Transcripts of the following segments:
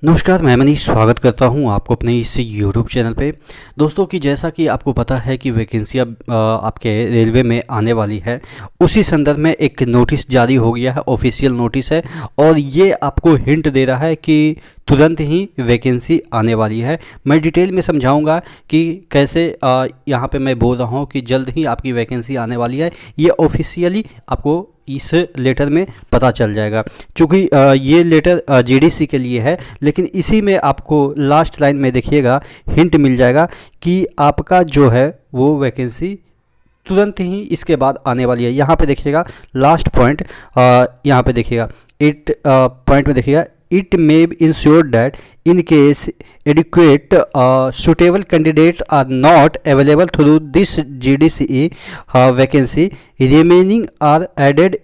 नमस्कार, मैं मनीष स्वागत करता हूं आपको अपने इस यूट्यूब चैनल पे। दोस्तों कि जैसा कि आपको पता है कि वैकेंसियां आपके रेलवे में आने वाली है, उसी संदर्भ में एक नोटिस जारी हो गया है, ऑफिशियल नोटिस है और ये आपको हिंट दे रहा है कि तुरंत ही वैकेंसी आने वाली है। मैं डिटेल में समझाऊंगा कि कैसे यहाँ पे मैं बोल रहा हूँ कि जल्द ही आपकी वैकेंसी आने वाली है। ये ऑफिशियली आपको इस लेटर में पता चल जाएगा, क्योंकि ये लेटर जीडीसी के लिए है, लेकिन इसी में आपको लास्ट लाइन में देखिएगा हिंट मिल जाएगा कि आपका जो है वो वैकेंसी तुरंत ही इसके बाद आने वाली है। यहाँ पे देखिएगा लास्ट पॉइंट, यहाँ पे देखिएगा पॉइंट में देखिएगा, it may be ensured that in case adequate suitable candidates are not available through this GDCE vacancy, remaining are added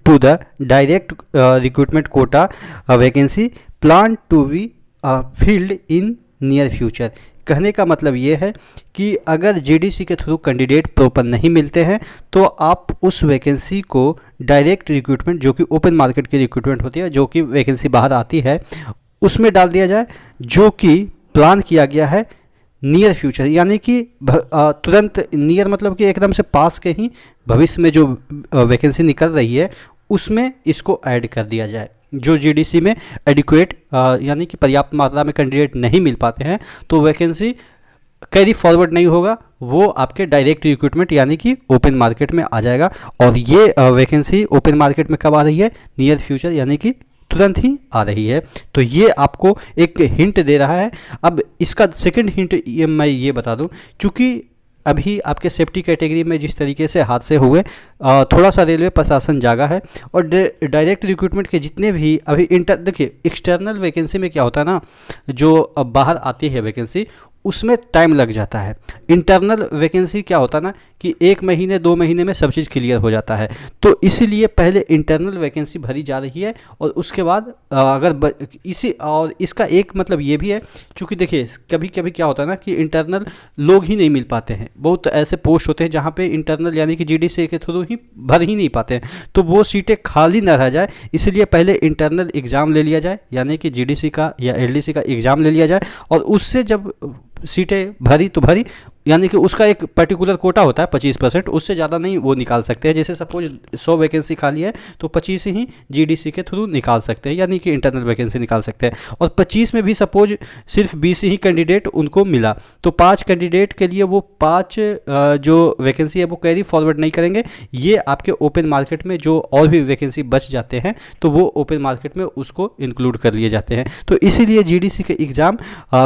to the direct recruitment quota vacancy planned to be filled in near future। कहने का मतलब ये है कि अगर GDC के through candidate proper नहीं मिलते हैं तो आप उस वैकेंसी को डायरेक्ट रिक्रूटमेंट, जो कि ओपन मार्केट की रिक्रूटमेंट होती है, जो कि वैकेंसी बाहर आती है, उसमें डाल दिया जाए, जो कि प्लान किया गया है नियर फ्यूचर, यानी कि तुरंत। नियर मतलब कि एकदम से पास के ही भविष्य में जो वैकेंसी निकल रही है उसमें इसको ऐड कर दिया जाए। जो जीडीसी में एडिक्वेट यानी कि पर्याप्त मात्रा में कैंडिडेट नहीं मिल पाते हैं तो वैकेंसी कैरी फॉरवर्ड नहीं होगा, वो आपके डायरेक्ट रिक्रूटमेंट यानी कि ओपन मार्केट में आ जाएगा। और ये वैकेंसी ओपन मार्केट में कब आ रही है? नियर फ्यूचर, यानी कि तुरंत ही आ रही है। तो ये आपको एक हिंट दे रहा है। अब इसका सेकंड हिंट मैं ये बता दूं, चूँकि अभी आपके सेफ्टी कैटेगरी में जिस तरीके से हादसे हुए, थोड़ा सा रेलवे प्रशासन जागा है और डायरेक्ट रिक्रूटमेंट के जितने भी अभी देखिए एक्सटर्नल वैकेंसी में क्या होता है ना, जो बाहर आती है वैकेंसी उसमें टाइम लग जाता है। इंटरनल वैकेंसी क्या होता है ना कि 1 महीने 2 महीने में सब चीज़ क्लियर हो जाता है। तो इसीलिए पहले इंटरनल वैकेंसी भरी जा रही है और उसके बाद और इसका एक मतलब ये भी है, क्योंकि देखिए कभी कभी क्या होता है ना कि इंटरनल लोग ही नहीं मिल पाते हैं। बहुत ऐसे पोस्ट होते हैं जहाँ पे इंटरनल यानी कि जीडीसी के थ्रू ही भर ही नहीं पाते हैं, तो वो सीटें खाली ना रह जाए, इसलिए पहले इंटरनल एग्ज़ाम ले लिया जाए, यानी कि जीडीसी का या एलडीसी का एग्ज़ाम ले लिया जाए। और उससे जब सीटें भरी तो भरी, यानी कि उसका एक पर्टिकुलर कोटा होता है 25%, उससे ज़्यादा नहीं वो निकाल सकते हैं। जैसे सपोज 100 वैकेंसी खाली है तो 25 ही जीडीसी के थ्रू निकाल सकते हैं, यानी कि इंटरनल वैकेंसी निकाल सकते हैं। और 25 में भी सपोज सिर्फ 20 ही कैंडिडेट उनको मिला तो 5 कैंडिडेट के लिए वो 5 जो वैकेंसी है वो कैरी फॉरवर्ड नहीं करेंगे। ये आपके ओपन मार्केट में जो और भी वैकेंसी बच जाते हैं तो वो ओपन मार्केट में उसको इंक्लूड कर लिए जाते हैं। तो इसीलिए जीडीसी के एग्ज़ाम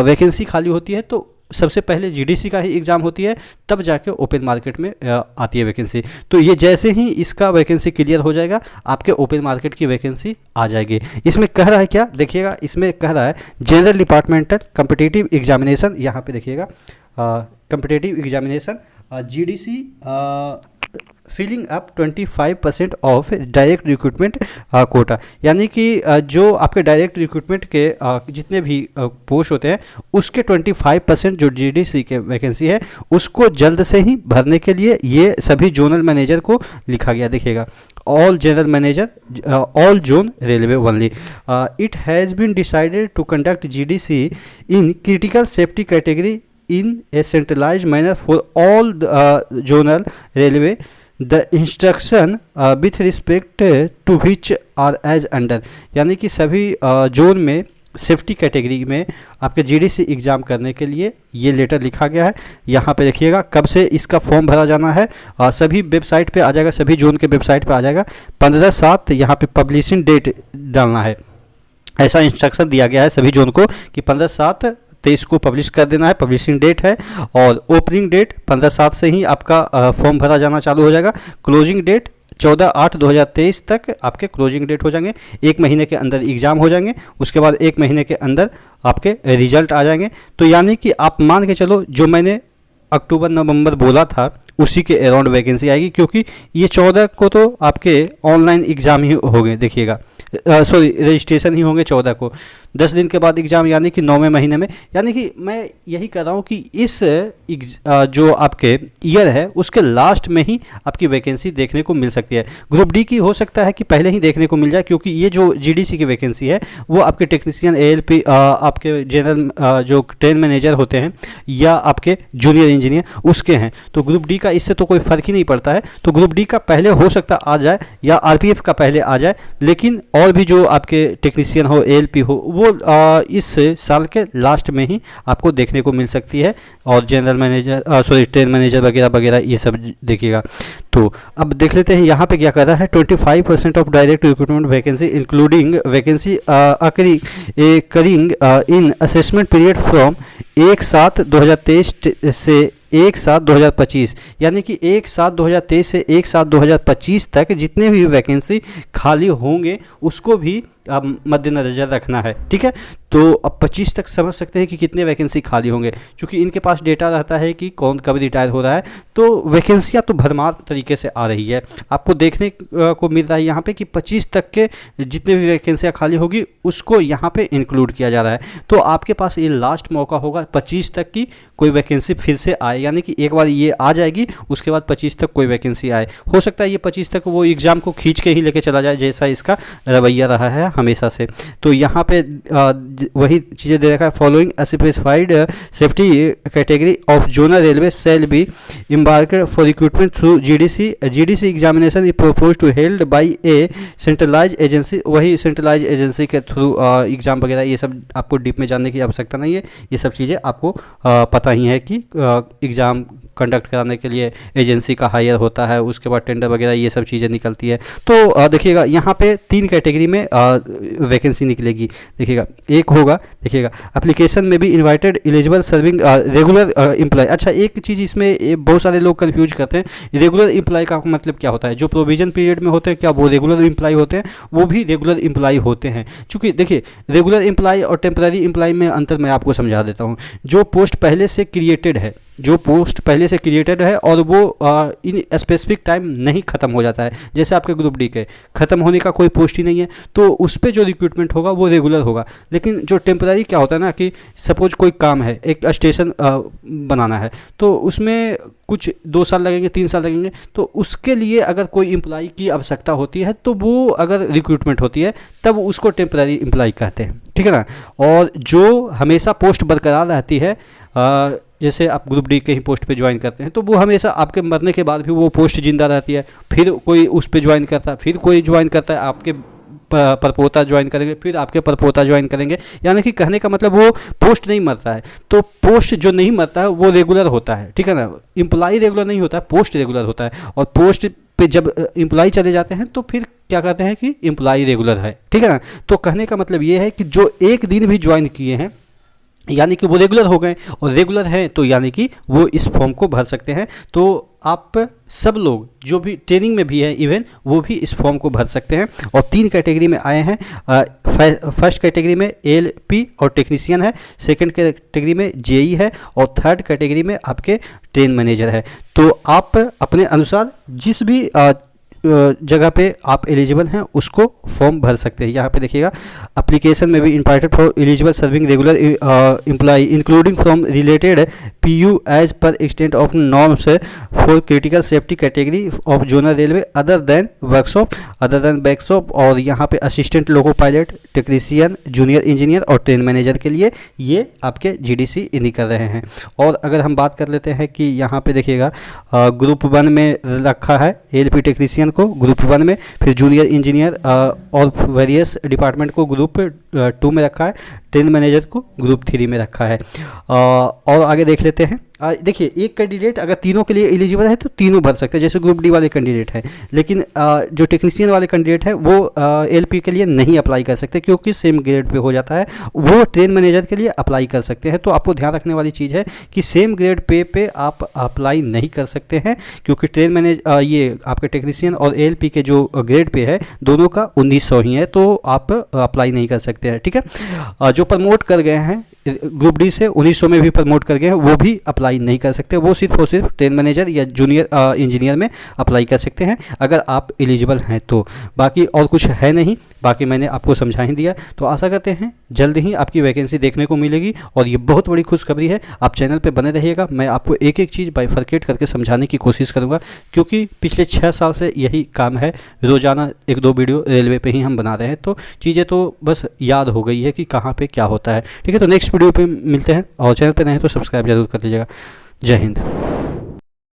वैकेंसी खाली होती है तो सबसे पहले जीडीसी का ही एग्ज़ाम होती है, तब जाके ओपन मार्केट में आती है वैकेंसी। तो ये जैसे ही इसका वैकेंसी क्लियर हो जाएगा आपके ओपन मार्केट की वैकेंसी आ जाएगी। इसमें कह रहा है क्या, देखिएगा इसमें कह रहा है जनरल डिपार्टमेंटल कम्पिटिटिव एग्जामिनेशन, यहाँ पे देखिएगा competitive examination GDC filling up 25% of direct recruitment quota, यानी कि जो आपके डायरेक्ट रिक्रूटमेंट के जितने भी पोस्ट होते हैं उसके 25% जो जीडीसी के वैकेंसी है उसको जल्द से ही भरने के लिए ये सभी जोनल मैनेजर को लिखा गया। देखिएगा all general manager all zone railway only, it has been decided to conduct GDC in critical safety category in a centralized manner for all zonal railway, the instruction with respect to which are as under, यानी कि सभी zone में safety category में आपके GDC exam करने के लिए ये लेटर लिखा गया है। यहाँ पे देखिएगा कब से इसका फॉर्म भरा जाना है, सभी वेबसाइट पे आ जाएगा, सभी जोन के वेबसाइट पे आ जाएगा। 15/7 यहाँ पे पब्लिशिंग डेट डालना है, ऐसा इंस्ट्रक्शन दिया गया है सभी जोन को कि 15/7 को पब्लिश कर देना है, पब्लिशिंग डेट है। और ओपनिंग डेट 15/7 से ही आपका फॉर्म भरा जाना चालू हो जाएगा। क्लोजिंग डेट 14/8/2023 तक आपके क्लोजिंग डेट हो जाएंगे। 1 महीने के अंदर एग्ज़ाम हो जाएंगे, उसके बाद 1 महीने के अंदर आपके रिजल्ट आ जाएंगे। तो यानी कि आप मान के चलो जो मैंने अक्टूबर नवंबर बोला था उसी के अराउंड वैकेंसी आएगी, क्योंकि ये 14 को तो आपके ऑनलाइन एग्ज़ाम ही होंगे, देखिएगा सॉरी रजिस्ट्रेशन ही होंगे 14 को। 10 दिन के बाद एग्ज़ाम, यानी कि 9वें महीने में। यानी कि मैं यही कह रहा हूँ कि इस जो आपके ईयर है उसके लास्ट में ही आपकी वैकेंसी देखने को मिल सकती है। ग्रुप डी की हो सकता है कि पहले ही देखने को मिल जाए, क्योंकि ये जो जीडीसी की वैकेंसी है वो आपके टेक्नीशियन, एएलपी, आपके जनरल जो ट्रेन मैनेजर होते हैं या आपके जूनियर इंजीनियर उसके हैं। तो ग्रुप डी का इससे तो कोई फ़र्क ही नहीं पड़ता है। तो ग्रुप डी का पहले हो सकता आ जाए या आरपीएफ का पहले आ जाए, लेकिन और भी जो आपके टेक्नीशियन हो, एएलपी हो, वो इस साल के लास्ट में ही आपको देखने को मिल सकती है। और जनरल मैनेजर, ट्रेन मैनेजर वगैरह वगैरह ये सब देखिएगा। तो अब देख लेते हैं यहाँ पे क्या कर रहा है। 25% of direct recruitment vacancy including vacancy occurring in assessment period from 1/7/2023 से 1/7/2025, यानी कि 1/7/2023 से 1/7/2025 तक जितने भी वैकेंसी खाली होंगे उसको भी अब मद्देनजर रखना है। ठीक है, तो अब 25 तक समझ सकते हैं कि कितने वैकेंसी खाली होंगे, क्योंकि इनके पास डेटा रहता है कि कौन कब रिटायर हो रहा है। तो वैकेंसियाँ तो भरमार तरीके से आ रही है, आपको देखने को मिल रहा है यहाँ पे कि 25 तक के जितने भी वैकेंसियाँ खाली होगी उसको यहाँ पे इंक्लूड किया जा रहा है। तो आपके पास ये लास्ट मौका होगा 25 तक की कोई वैकेंसी फिर से आए, यानी कि एक बार ये आ जाएगी उसके बाद 25 तक कोई वैकेंसी आए। हो सकता है ये 25 तक वो एग्ज़ाम को खींच के ही लेके चला जाए, जैसा इसका रवैया रहा है हमेशा से। तो यहाँ पे वही चीज़ें दे रखा है। Following specified safety category of zonal railway shall be embarked for recruitment through GDC examination is proposed to held by a centralized agency। वही सेंट्रलाइज एजेंसी के थ्रू एग्ज़ाम वगैरह ये सब आपको डीप में जानने की आवश्यकता नहीं है, ये सब चीज़ें आपको पता ही है कि एग्ज़ाम कंडक्ट कराने के लिए एजेंसी का हायर होता है, उसके बाद टेंडर वगैरह ये सब चीज़ें निकलती है। तो देखिएगा यहाँ पे 3 कैटेगरी में वैकेंसी निकलेगी। देखिएगा एक होगा, देखिएगा एप्लीकेशन में भी invited eligible serving regular employ. अच्छा, एक चीज़ इसमें बहुत सारे लोग कंफ्यूज करते हैं, रेगुलर एम्प्लॉय का मतलब क्या होता है। जो प्रोविजन पीरियड में होते हैं क्या वो रेगुलर एम्प्लॉय होते हैं? वो भी रेगुलर एम्प्लॉय होते हैं। चूँकि देखिए रेगुलर एम्प्लॉय और टेम्पररी एम्प्लॉय में अंतर मैं आपको समझा देता हूँ। जो पोस्ट पहले से क्रिएटेड है, जो पोस्ट पहले से क्रिएटेड है और वो इन स्पेसिफिक टाइम नहीं ख़त्म हो जाता है, जैसे आपके ग्रुप डी के ख़त्म होने का कोई पोस्ट ही नहीं है, तो उस पर जो रिक्रूटमेंट होगा वो रेगुलर होगा। लेकिन जो टेम्पररी क्या होता है ना, कि सपोज कोई काम है, एक स्टेशन बनाना है, तो उसमें कुछ 2 साल लगेंगे, 3 साल लगेंगे, तो उसके लिए अगर कोई एम्प्लॉय की आवश्यकता होती है तो वो अगर रिक्रूटमेंट होती है तब उसको टेम्पररी एम्प्लॉय कहते हैं। ठीक है ना। और जो हमेशा पोस्ट बरकरार रहती है, जैसे आप ग्रुप डी के ही पोस्ट पे ज्वाइन करते हैं, तो वो हमेशा आपके मरने के बाद भी वो पोस्ट जिंदा रहती है। फिर कोई उस पे ज्वाइन करता है, फिर कोई ज्वाइन करता है, आपके परपोता ज्वाइन करेंगे, फिर आपके परपोता ज्वाइन करेंगे। यानी कि कहने का मतलब वो पोस्ट नहीं मरता है। तो पोस्ट जो नहीं मरता है वो रेगुलर होता है। ठीक है ना। एम्प्लॉय रेगुलर नहीं होता है, पोस्ट रेगुलर होता है। और पोस्ट पे जब एम्प्लॉय चले जाते हैं तो फिर क्या कहते हैं कि एम्प्लॉय रेगुलर है। ठीक है ना। तो कहने का मतलब ये है कि जो एक दिन भी ज्वाइन किए हैं यानी कि वो रेगुलर हो गए, और रेगुलर हैं तो यानी कि वो इस फॉर्म को भर सकते हैं। तो आप सब लोग जो भी ट्रेनिंग में भी हैं इवन, वो भी इस फॉर्म को भर सकते हैं। और 3 कैटेगरी में आए हैं। फर्स्ट कैटेगरी में एएलपी और टेक्नीशियन है, सेकंड कैटेगरी में जेई है, और थर्ड कैटेगरी में आपके ट्रेन मैनेजर है। तो आप अपने अनुसार जिस भी जगह पे आप एलिजिबल हैं उसको फॉर्म भर सकते हैं। यहाँ पे देखिएगा एप्लीकेशन में भी invited for eligible serving regular employ including from related PU as per extent of norms for critical safety category of zonal railway other than workshop. और यहाँ पे assistant loco pilot, technician, junior engineer और train manager के लिए ये आपके GDC इन्हीं कर रहे हैं। और अगर हम बात कर लेते हैं कि यहाँ पे देखिएगा ग्रुप 1 में रखा है एएलपी टेक्नीशियन को ग्रुप 1 में, फिर जूनियर इंजीनियर और वेरियस डिपार्टमेंट को ग्रुप 2 में रखा है, ट्रेन मैनेजर को ग्रुप 3 में रखा है। और आगे देख लेते हैं। देखिए एक कैंडिडेट अगर तीनों के लिए एलिजिबल है तो तीनों भर सकते हैं, जैसे ग्रुप डी वाले कैंडिडेट हैं। लेकिन जो टेक्नीशियन वाले कैंडिडेट हैं वो एलपी के लिए नहीं अप्लाई कर सकते, क्योंकि सेम ग्रेड पे हो जाता है। वो ट्रेन मैनेजर के लिए अप्लाई कर सकते हैं। तो आपको ध्यान रखने वाली चीज़ है कि सेम ग्रेड पे आप अप्लाई नहीं कर सकते हैं, क्योंकि ट्रेन मैनेज ये आपके टेक्नीशियन और एएलपी के जो ग्रेड पे है दोनों का 1900 ही है, तो आप अप्लाई नहीं कर सकते सकते हैं, ठीक है। जो प्रमोट कर गए हैं ग्रुप डी से 1900 में भी प्रमोट कर गए हैं, वो भी अप्लाई नहीं कर सकते, वो सिर्फ और सिर्फ ट्रेन मैनेजर या जूनियर इंजीनियर में अप्लाई कर सकते हैं अगर आप एलिजिबल हैं तो। बाकी और कुछ है नहीं, बाकी मैंने आपको समझा ही दिया। तो आशा करते हैं जल्द ही आपकी वैकेंसी देखने को मिलेगी और ये बहुत बड़ी खुशखबरी है। आप चैनल पे बने रहिएगा, मैं आपको एक एक चीज़ बाइफरकेट करके समझाने की कोशिश करूँगा, क्योंकि पिछले 6 साल से यही काम है, रोज़ाना 1-2 वीडियो रेलवे पे ही हम बना रहे हैं, तो चीज़ें तो बस याद हो गई है कि कहाँ पे क्या होता है, ठीक है। तो नेक्स्ट वीडियो पे मिलते हैं, और चैनल पे नहीं तो सब्सक्राइब जरूर कर लीजिएगा। जय हिंद।